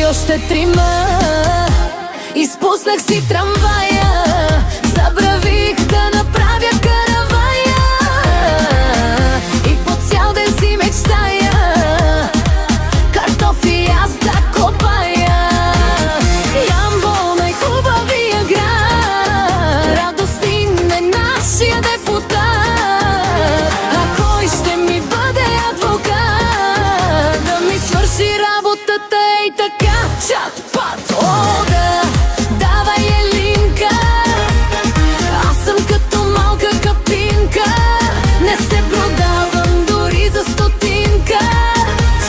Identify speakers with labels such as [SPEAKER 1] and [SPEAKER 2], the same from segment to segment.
[SPEAKER 1] още трима. Изпуснах си трамвая, забравих да направя каравая и по цял ден си мечтая картофи аз да копая. Ямбол, най-хубавия град, радостин е нашия депутат. А кой ще ми бъде адвокат, да ми свърши работата и така? Чат-пат, о да, давай Елинка, аз съм като малка капинка, не се продавам дори за стотинка,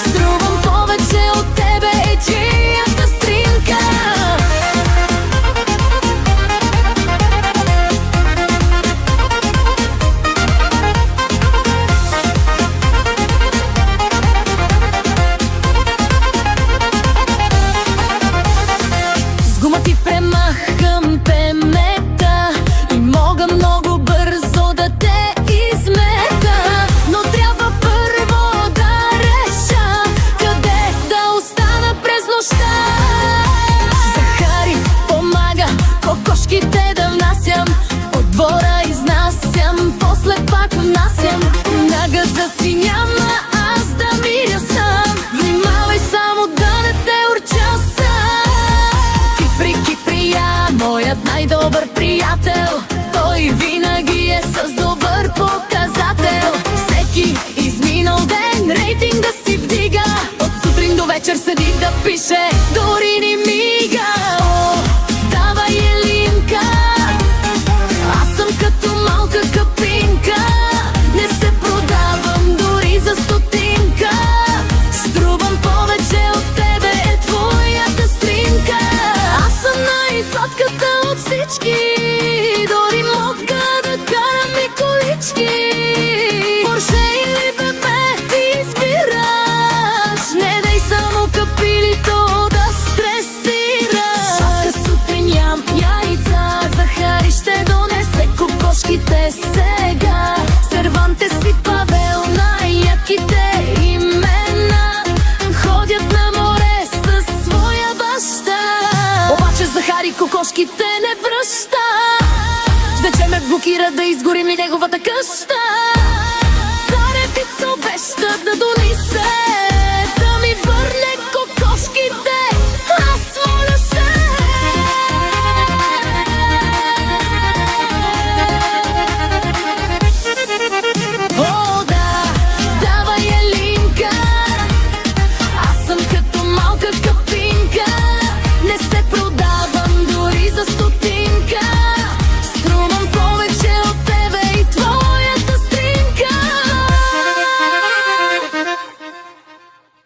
[SPEAKER 1] струвам повече от тебе, е чията стринка. С гума ти премахам пемета и мога много бързо да те измета, но трябва първо да реша къде да остана през нощта. Захари помага кокошките да внасям, от двора изнасям, после пак внасям. На газа си няма аз да миря сам, внимавай само да не те урчасам. Киприя, моят най-добър приятел, той винаги е с добър показател. Всеки изминал ден рейтинг да си вдига, от сутрин до вечер седи да пише, дори не мига. О, давай Елинка, аз съм като малка капинка, не се продавам дори за стотинка, струвам повече от тебе, е твоята стринка. Аз съм най-сладката от всички, дори мога да карам и колички. Порше или бебе ти избираш, не дай само капилито да стресираш. Всяка сутрин ям яйца, Захари ще донесе кокошките сега. Серванте си Павел, най-яките имена, ходят на море със своя баща. Обаче Захари кокошките не връща, взе ме блокира да изгорим ли неговата къща. Царевица обеща да дони